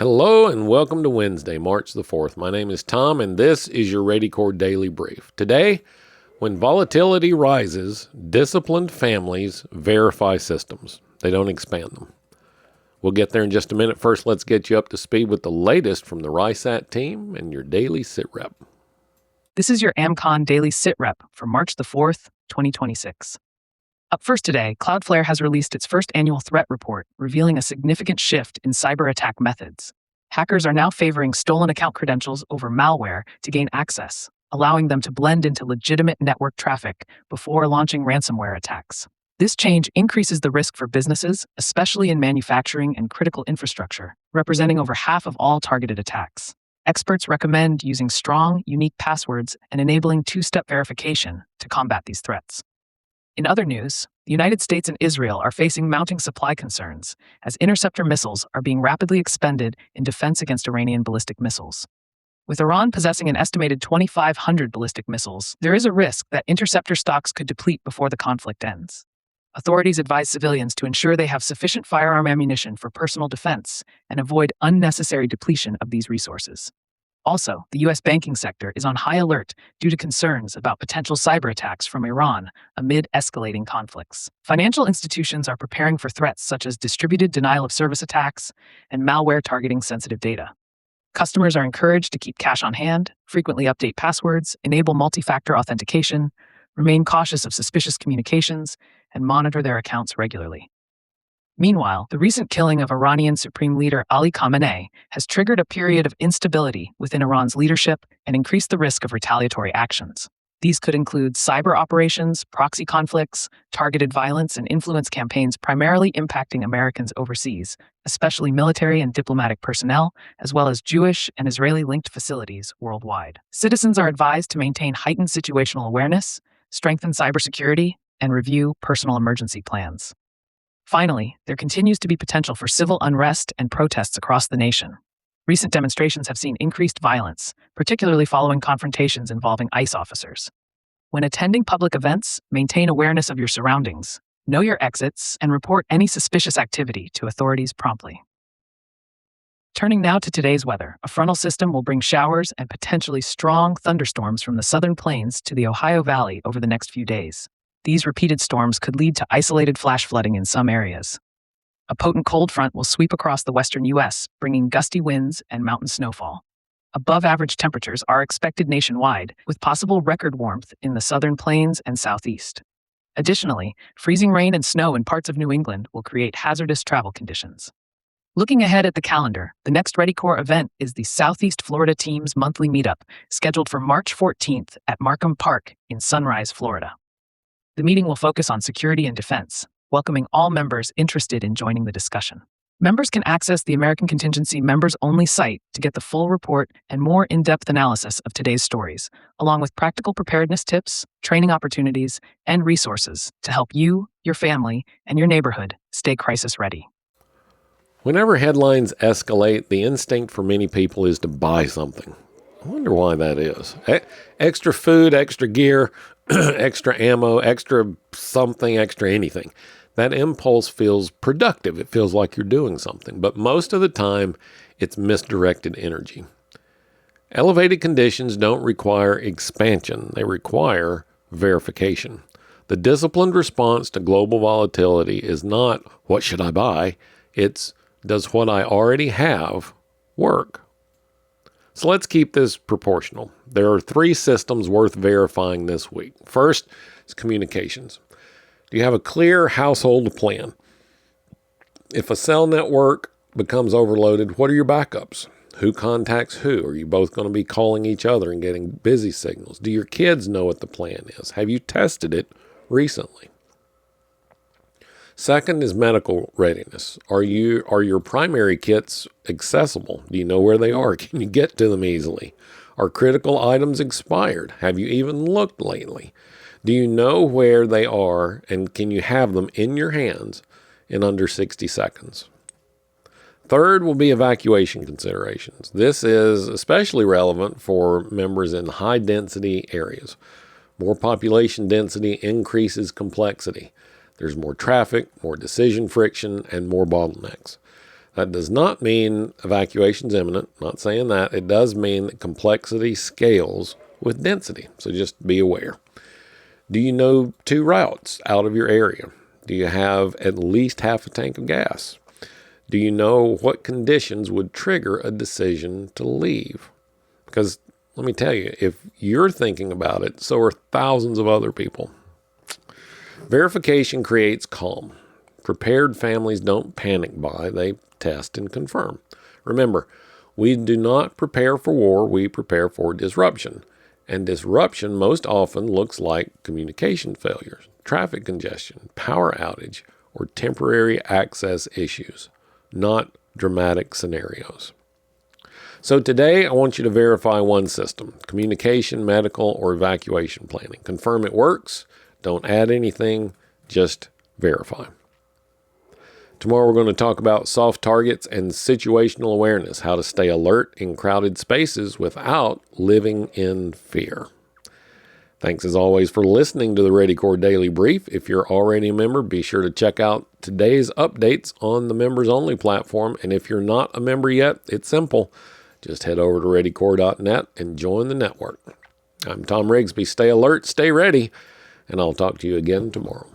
Hello and welcome to Wednesday, March the 4th. My name is Tom and this is your ReadyCore Daily Brief. Today, when volatility rises, disciplined families verify systems. They don't expand them. We'll get there in just a minute. First, let's get you up to speed with the latest from the RISAT team and your daily SITREP. This is your AmCon Daily SITREP for March the 4th, 2026. Up first today, Cloudflare has released its first annual threat report, revealing a significant shift in cyber attack methods. Hackers are now favoring stolen account credentials over malware to gain access, allowing them to blend into legitimate network traffic before launching ransomware attacks. This change increases the risk for businesses, especially in manufacturing and critical infrastructure, representing over half of all targeted attacks. Experts recommend using strong, unique passwords and enabling two-step verification to combat these threats. In other news, the United States and Israel are facing mounting supply concerns as interceptor missiles are being rapidly expended in defense against Iranian ballistic missiles. With Iran possessing an estimated 2,500 ballistic missiles, there is a risk that interceptor stocks could deplete before the conflict ends. Authorities advise civilians to ensure they have sufficient firearm ammunition for personal defense and avoid unnecessary depletion of these resources. Also, the U.S. banking sector is on high alert due to concerns about potential cyber attacks from Iran amid escalating conflicts. Financial institutions are preparing for threats such as distributed denial of service attacks and malware targeting sensitive data. Customers are encouraged to keep cash on hand, frequently update passwords, enable multi-factor authentication, remain cautious of suspicious communications, and monitor their accounts regularly. Meanwhile, the recent killing of Iranian Supreme Leader Ali Khamenei has triggered a period of instability within Iran's leadership and increased the risk of retaliatory actions. These could include cyber operations, proxy conflicts, targeted violence, and influence campaigns primarily impacting Americans overseas, especially military and diplomatic personnel, as well as Jewish and Israeli-linked facilities worldwide. Citizens are advised to maintain heightened situational awareness, strengthen cybersecurity, and review personal emergency plans. Finally, there continues to be potential for civil unrest and protests across the nation. Recent demonstrations have seen increased violence, particularly following confrontations involving ICE officers. When attending public events, maintain awareness of your surroundings, know your exits, and report any suspicious activity to authorities promptly. Turning now to today's weather, a frontal system will bring showers and potentially strong thunderstorms from the southern plains to the Ohio Valley over the next few days. These repeated storms could lead to isolated flash flooding in some areas. A potent cold front will sweep across the western U.S., bringing gusty winds and mountain snowfall. Above-average temperatures are expected nationwide, with possible record warmth in the southern plains and southeast. Additionally, freezing rain and snow in parts of New England will create hazardous travel conditions. Looking ahead at the calendar, the next ReadyCore event is the Southeast Florida Team's monthly meetup, scheduled for March 14th at Markham Park in Sunrise, Florida. The meeting will focus on security and defense, welcoming all members interested in joining the discussion. Members can access the American Contingency members-only site to get the full report and more in-depth analysis of today's stories, along with practical preparedness tips, training opportunities, and resources to help you, your family, and your neighborhood stay crisis ready. Whenever headlines escalate, the instinct for many people is to buy something. I wonder why that is. Extra food, extra gear, extra ammo, extra something, extra anything. That impulse feels productive. It feels like you're doing something. But most of the time, it's misdirected energy. Elevated conditions don't require expansion. They require verification. The disciplined response to global volatility is not, what should I buy? It's, does what I already have work? So let's keep this proportional. There are 3 systems worth verifying this week. First is communications. Do you have a clear household plan? If a cell network becomes overloaded, what are your backups? Who contacts who? Are you both going to be calling each other and getting busy signals? Do your kids know what the plan is? Have you tested it recently? Second is medical readiness. Are your primary kits accessible? Do you know where they are? Can you get to them easily? Are critical items expired? Have you even looked lately? Do you know where they are and can you have them in your hands in under 60 seconds? Third will be evacuation considerations. This is especially relevant for members in high-density areas. More population density increases complexity. There's more traffic, more decision friction, and more bottlenecks. That does not mean evacuation is imminent. Not saying that. It does mean that complexity scales with density. So just be aware. Do you know 2 routes out of your area? Do you have at least half a tank of gas? Do you know what conditions would trigger a decision to leave? Because let me tell you, if you're thinking about it, so are thousands of other people. Verification creates calm. Prepared families don't panic buy, they test and confirm. Remember, we do not prepare for war, we prepare for disruption. And disruption most often looks like communication failures, traffic congestion, power outage, or temporary access issues, not dramatic scenarios. So today, I want you to verify one system: communication, medical, or evacuation planning. Confirm it works. Don't add anything, just verify. Tomorrow, we're going to talk about soft targets and situational awareness, how to stay alert in crowded spaces without living in fear. Thanks as always for listening to the ReadyCore Daily Brief. If you're already a member, be sure to check out today's updates on the members only platform. And if you're not a member yet, it's simple. Just head over to ReadyCore.net and join the network. I'm Tom Rigsby. Stay alert, stay ready, and I'll talk to you again tomorrow.